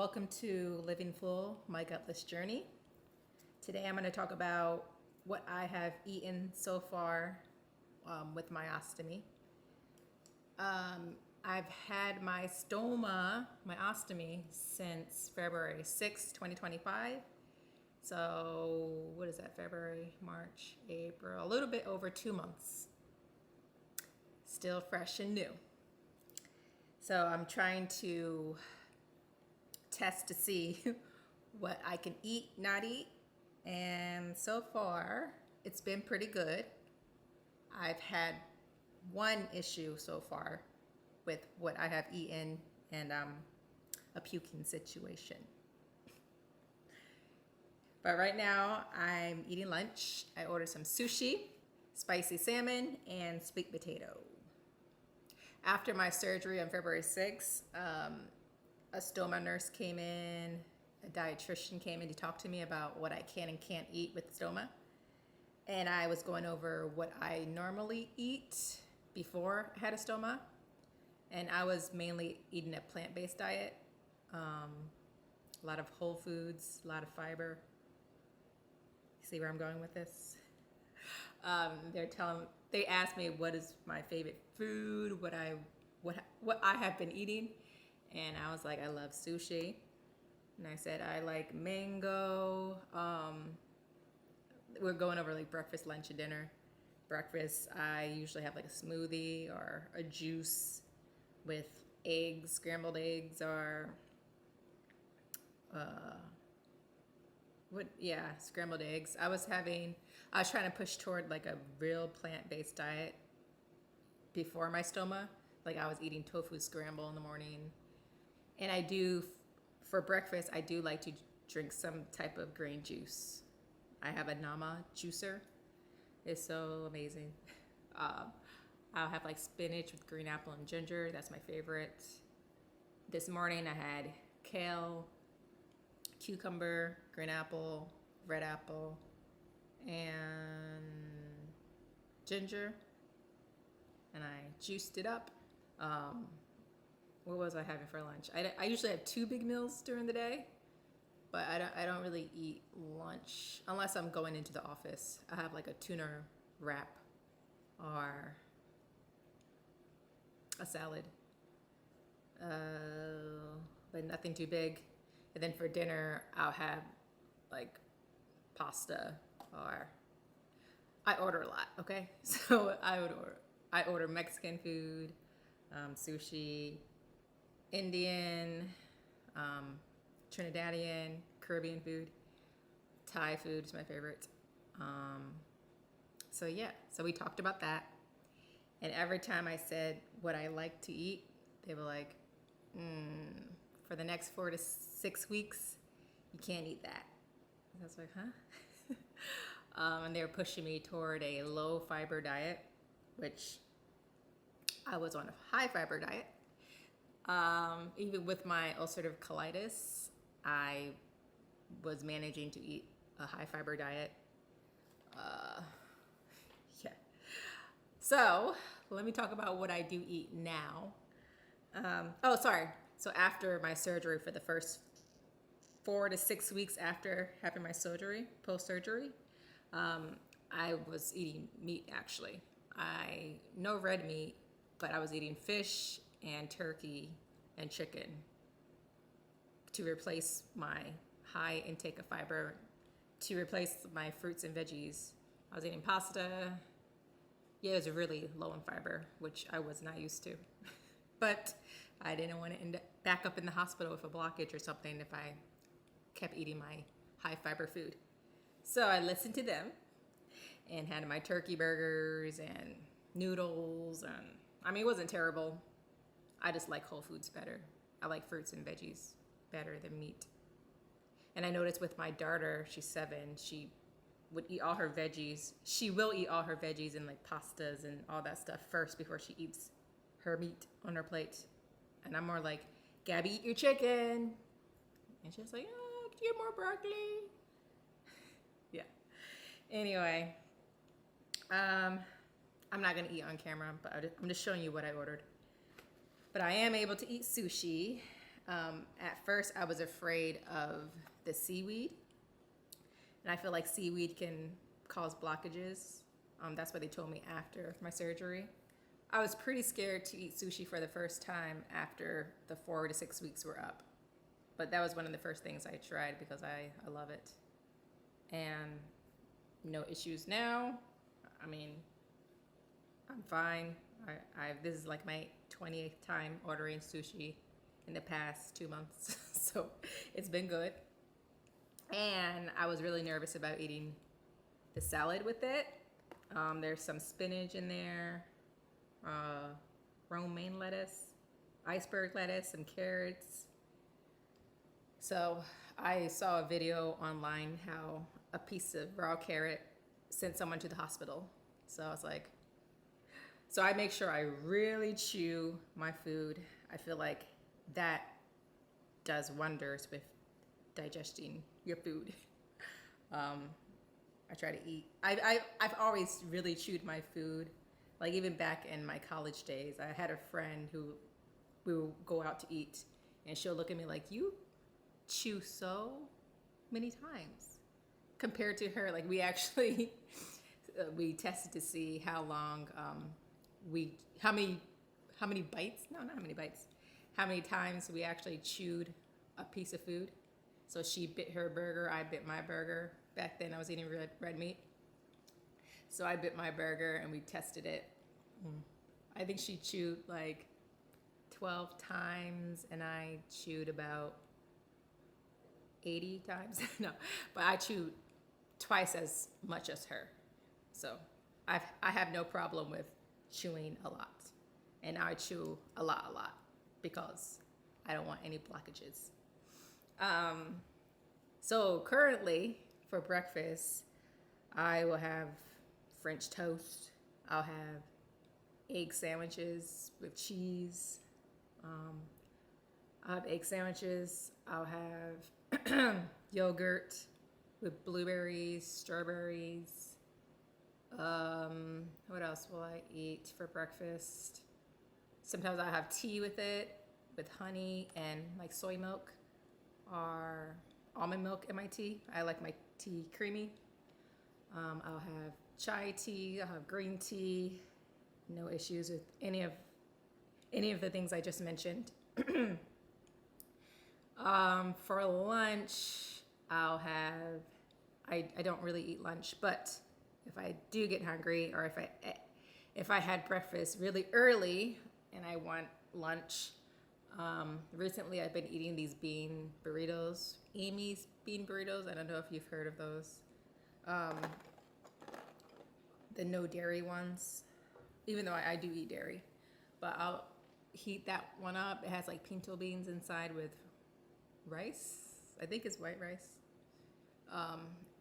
Welcome to Living Full, My Gutless Journey. Today I'm going to talk about what I have eaten so far with my ostomy. I've had my stoma, my ostomy, since February 6, 2025. So what is that, February, March, April, a little bit over 2 months. Still fresh and new. So I'm trying to test to see what I can eat, not eat. And so far, it's been pretty good. I've had one issue so far with what I have eaten and a puking situation. But right now, I'm eating lunch. I ordered some sushi, spicy salmon, and sweet potato. After my surgery on February 6th, a stoma nurse came in, a dietitian came in to talk to me about what I can and can't eat with stoma. And I was going over what I normally eat before I had a stoma. And I was mainly eating a plant-based diet, a lot of whole foods, a lot of fiber. See where I'm going with this? They asked me what is my favorite food, what I have been eating. And I was like, I love sushi. And I said, I like mango. We're going over like breakfast, lunch, and dinner. Breakfast, I usually have like a smoothie or a juice with eggs, scrambled eggs, or scrambled eggs. I was trying to push toward like a real plant-based diet before my stoma. Like I was eating tofu scramble in the morning. And I do, for breakfast, I do like to drink some type of grain juice. I have a Nama juicer. It's so amazing. I'll have like spinach with green apple and ginger. That's my favorite. This morning I had kale, cucumber, green apple, red apple, and ginger. And I juiced it up. What was I having for lunch? I usually have 2 big meals during the day, but I don't really eat lunch unless I'm going into the office. I have like a tuna wrap or a salad, but nothing too big. And then for dinner, I'll have like pasta, or I order a lot. Okay, so I order Mexican food, sushi, Indian, Trinidadian, Caribbean food, Thai food is my favorite. So we talked about that. And every time I said what I like to eat, they were like, for the next 4 to 6 weeks, you can't eat that. And I was like, huh? And they were pushing me toward a low fiber diet, which I was on a high fiber diet. Even with my ulcerative colitis, I was managing to eat a high fiber diet. So let me talk about what I do eat now. So after my surgery, for the first 4 to 6 weeks after having my surgery, post-surgery, I was eating meat actually. No red meat, but I was eating fish and turkey and chicken to replace my high intake of fiber, to replace my fruits and veggies. I was eating pasta. Yeah, it was really low in fiber, which I was not used to. But I didn't want to end up back up in the hospital with a blockage or something if I kept eating my high fiber food. So I listened to them and had my turkey burgers and noodles, and it wasn't terrible. I just like whole foods better. I like fruits and veggies better than meat. And I noticed with my daughter, she's 7, she would eat all her veggies. She will eat all her veggies and like pastas and all that stuff first before she eats her meat on her plate. And I'm more like, Gabby, eat your chicken. And she's like, oh, could you get more broccoli? Yeah. Anyway, I'm not gonna eat on camera, but I'm just showing you what I ordered. But I am able to eat sushi. At first, I was afraid of the seaweed, and I feel like seaweed can cause blockages. That's what they told me after my surgery. I was pretty scared to eat sushi for the first time after the 4 to 6 weeks were up. But that was one of the first things I tried because I love it. And no issues now. I mean, I'm fine. This is like my 28th time ordering sushi in the past 2 months. So it's been good. And I was really nervous about eating the salad with it. There's some spinach in there, romaine lettuce, iceberg lettuce, some carrots. So I saw a video online how a piece of raw carrot sent someone to the hospital. So I was like, so I make sure I really chew my food. I feel like that does wonders with digesting your food. I try to eat. I've always really chewed my food. Like even back in my college days, I had a friend who we would go out to eat, and she'll look at me like, "You chew so many times," compared to her. Like we actually we tested to see how long how many bites? No, not how many bites. How many times we actually chewed a piece of food. So she bit her burger, I bit my burger. Back then I was eating red meat. So I bit my burger and we tested it. I think she chewed like 12 times and I chewed about 80 times. No, but I chewed twice as much as her. So I have no problem with chewing a lot. And I chew a lot because I don't want any blockages. So currently for breakfast, I will have French toast. I'll have egg sandwiches with cheese. I'll have egg sandwiches. I'll have yogurt with blueberries, strawberries. What else will I eat for breakfast? Sometimes I have tea with it, with honey and like soy milk or almond milk in my tea. I like my tea creamy. I'll have chai tea. I'll have green tea. No issues with any of the things I just mentioned. For lunch, I'll have. I don't really eat lunch, but if I do get hungry, or if I had breakfast really early and I want lunch. Recently I've been eating these bean burritos, Amy's bean burritos. I don't know if you've heard of those. The no dairy ones, even though I do eat dairy, but I'll heat that one up. It has like pinto beans inside with rice. I think it's white rice.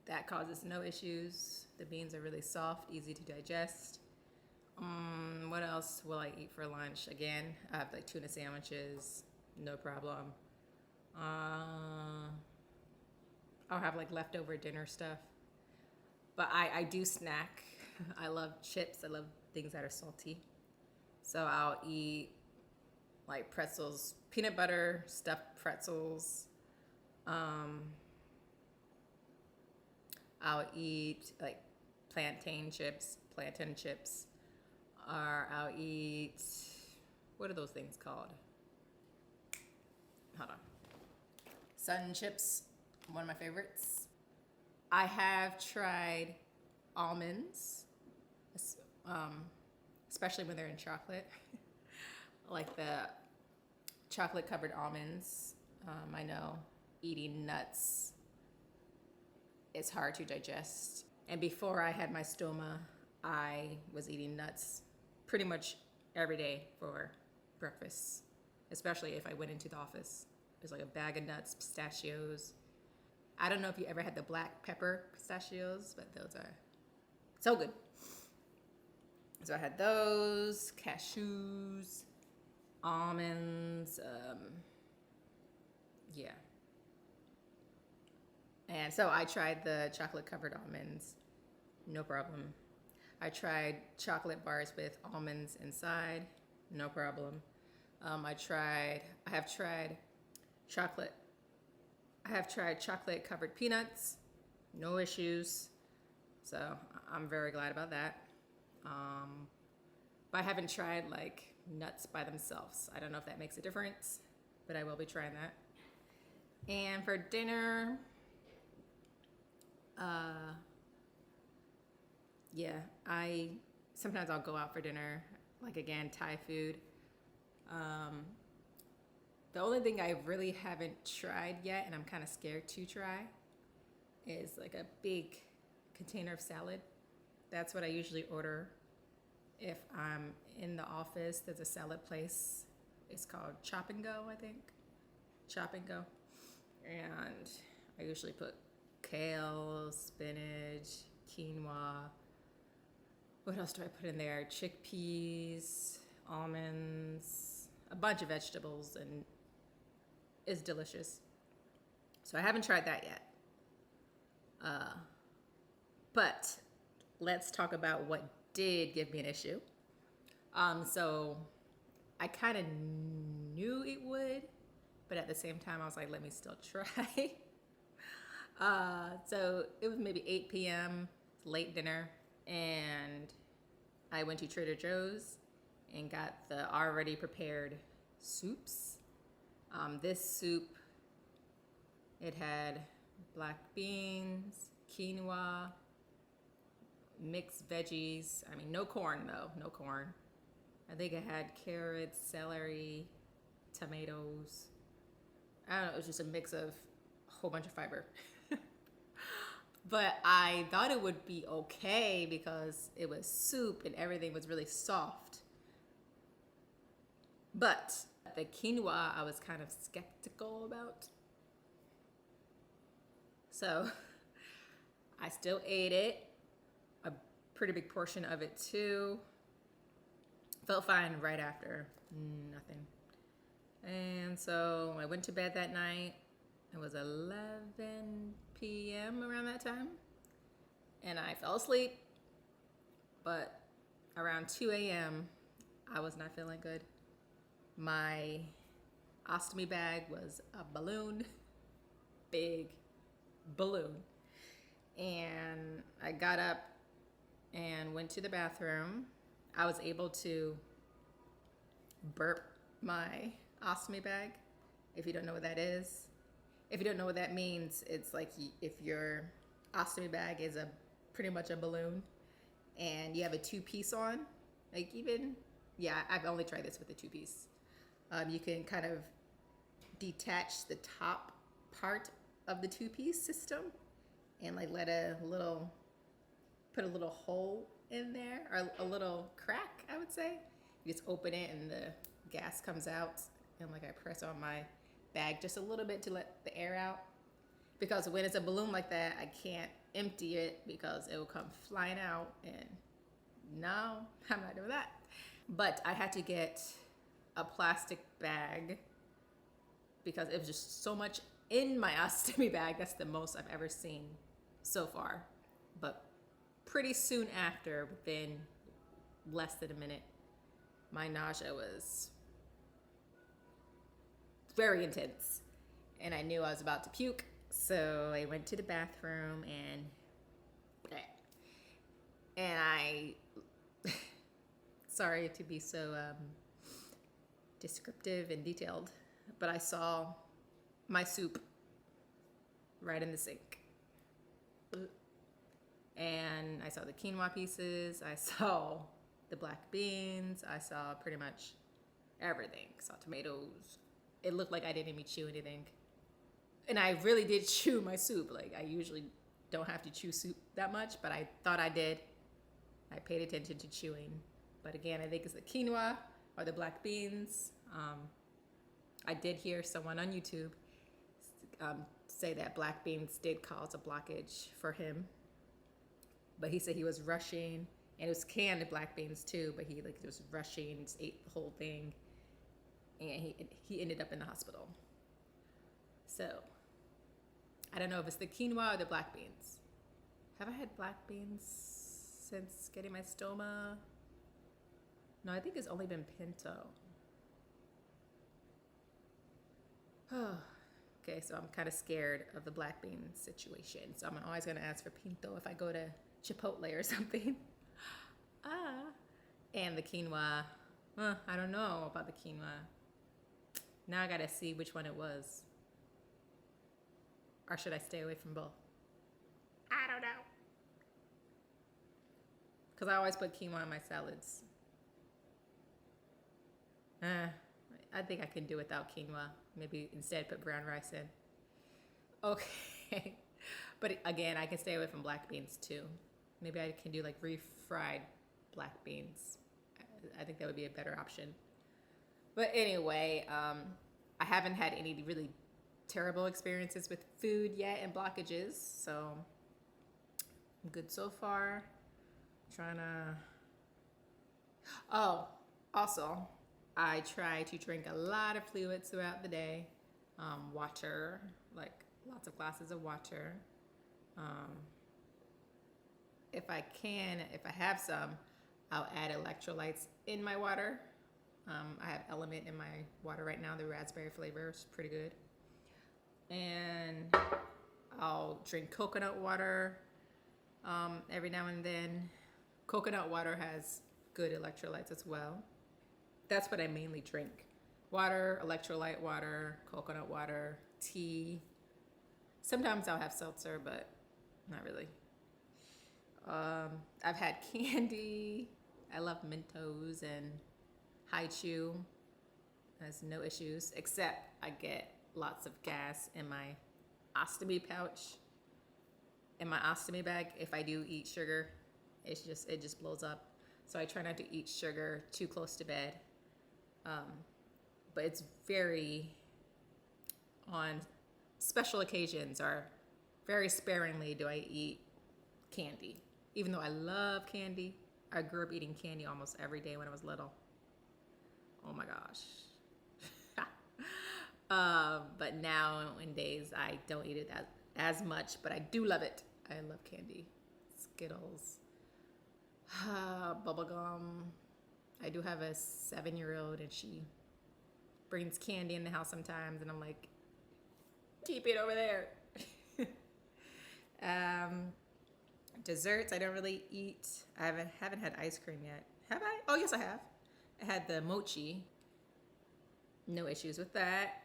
That causes no issues. The beans are really soft, easy to digest. What else will I eat for lunch? Again, I have like tuna sandwiches, no problem. I'll have like leftover dinner stuff. But I do snack. I love chips. I love things that are salty. So I'll eat like pretzels, peanut butter stuffed pretzels. I'll eat like plantain chips. Or I'll eat, what are those things called? Hold on. Sun chips, one of my favorites. I have tried almonds, especially when they're in chocolate. Like the chocolate covered almonds. I know eating nuts is hard to digest. And before I had my stoma, I was eating nuts pretty much every day for breakfast, especially if I went into the office. There's like a bag of nuts, pistachios. I don't know if you ever had the black pepper pistachios, but those are so good. So I had those, cashews, almonds, yeah. And so I tried the chocolate covered almonds, no problem. I tried chocolate bars with almonds inside, no problem. I have tried chocolate. I have tried chocolate covered peanuts, no issues. So I'm very glad about that. But I haven't tried like nuts by themselves. I don't know if that makes a difference, but I will be trying that. And for dinner, yeah, sometimes I'll go out for dinner, like again, Thai food. The only thing I really haven't tried yet, and I'm kind of scared to try, is like a big container of salad. That's what I usually order if I'm in the office. There's a salad place. It's called Chop and Go, I think. Chop and Go. And I usually put kale, spinach, quinoa. What else do I put in there? Chickpeas, almonds, a bunch of vegetables, and it's delicious. So I haven't tried that yet. But let's talk about what did give me an issue. So I kind of knew it would, but at the same time, I was like, let me still try. So it was maybe 8 p.m., late dinner, and I went to Trader Joe's and got the already prepared soups. This soup, it had black beans, quinoa, mixed veggies. I mean, no corn though, no corn. I think it had carrots, celery, tomatoes. I don't know, it was just a mix of a whole bunch of fiber. But I thought it would be okay because it was soup and everything was really soft. But the quinoa, I was kind of skeptical about. So I still ate it, a pretty big portion of it too. Felt fine right after, nothing. And so I went to bed that night. It was 11 p.m. around that time. And I fell asleep. But around 2 a.m., I was not feeling good. My ostomy bag was a balloon, big balloon. And I got up and went to the bathroom. I was able to burp my ostomy bag, if you don't know what that is. If you don't know what that means, it's like if your ostomy bag is pretty much a balloon and you have a two-piece on, like I've only tried this with a two-piece. You can kind of detach the top part of the two-piece system and like put a little hole in there, or a little crack, I would say. You just open it and the gas comes out, and like I press on my bag just a little bit to let the air out. Because when it's a balloon like that, I can't empty it because it will come flying out, and no, I'm not doing that. But I had to get a plastic bag because it was just so much in my ostomy bag. That's the most I've ever seen so far. But pretty soon after, within less than a minute, my nausea was very intense and I knew I was about to puke. So I went to the bathroom and I sorry to be so descriptive and detailed, but I saw my soup right in the sink. And I saw the quinoa pieces, I saw the black beans, I saw pretty much everything. I saw tomatoes. It looked like I didn't even chew anything. And I really did chew my soup. Like, I usually don't have to chew soup that much, but I thought I did. I paid attention to chewing. But again, I think it's the quinoa or the black beans. I did hear someone on YouTube say that black beans did cause a blockage for him. But he said he was rushing, and it was canned black beans too, but he was rushing, just ate the whole thing, and he ended up in the hospital. So I don't know if it's the quinoa or the black beans. Have I had black beans since getting my stoma? No, I think it's only been pinto. Okay, so I'm kind of scared of the black bean situation. So I'm always gonna ask for pinto if I go to Chipotle or something. And the quinoa. I don't know about the quinoa. Now I gotta see which one it was. Or should I stay away from both? I don't know. Because I always put quinoa in my salads. I think I can do without quinoa. Maybe instead put brown rice in. Okay. But again, I can stay away from black beans too. Maybe I can do like refried black beans. I think that would be a better option. But anyway, I haven't had any really terrible experiences with food yet and blockages, so I'm good so far. Trying to... Oh, also, I try to drink a lot of fluids throughout the day. Water, like lots of glasses of water. If I have some, I'll add electrolytes in my water. I have Element in my water right now. The raspberry flavor is pretty good. And I'll drink coconut water every now and then. Coconut water has good electrolytes as well. That's what I mainly drink. Water, electrolyte water, coconut water, tea. Sometimes I'll have seltzer, but not really. I've had candy. I love Mentos and High Chew. Has no issues, except I get lots of gas in my ostomy pouch. In my ostomy bag, if I do eat sugar, it just blows up. So I try not to eat sugar too close to bed. But it's very, on special occasions or very sparingly do I eat candy. Even though I love candy, I grew up eating candy almost every day when I was little. Oh my gosh. But nowadays I don't eat it as much, but I do love it. I love candy. Skittles, bubblegum. I do have a 7-year-old and she brings candy in the house sometimes and I'm like, keep it over there. Desserts I don't really eat. I haven't had ice cream yet. Have I? Oh yes, I have. I had the mochi. No issues with that.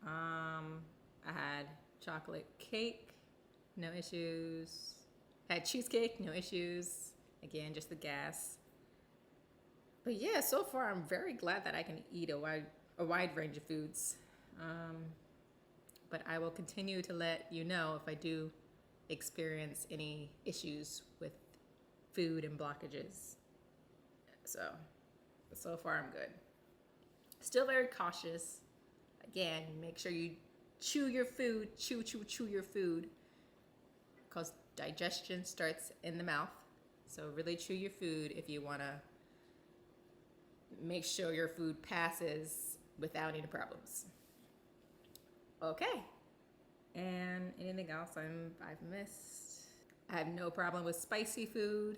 I had chocolate cake. No issues. Had cheesecake. No issues. Again, just the gas. But yeah, so far I'm very glad that I can eat a wide range of foods. But I will continue to let you know if I do experience any issues with food and blockages. So far I'm good. Still very cautious. Again, make sure you chew your food, chew your food, because digestion starts in the mouth. So really chew your food if you want to make sure your food passes without any problems. Okay. And anything else I've missed? I have no problem with spicy food,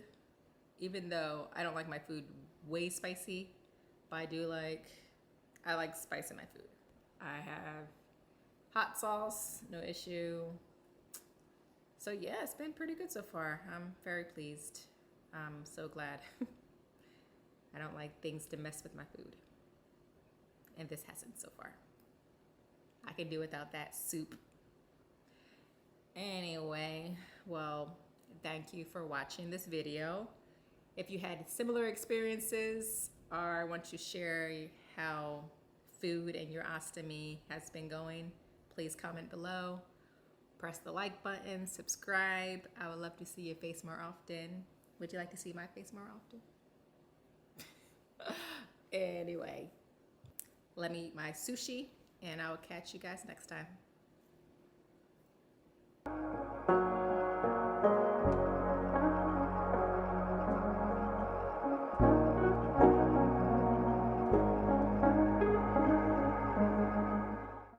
even though I don't like my food way spicy, but I like spice in my food. I have hot sauce, no issue. So yeah, it's been pretty good so far. I'm very pleased. I'm so glad. I don't like things to mess with my food. And this hasn't so far. I can do without that soup. Anyway, well, thank you for watching this video. If you had similar experiences or want to share how food and your ostomy has been going, please comment below. Press the like button, subscribe. I would love to see your face more often. Would you like to see my face more often? Anyway, let me eat my sushi and I will catch you guys next time.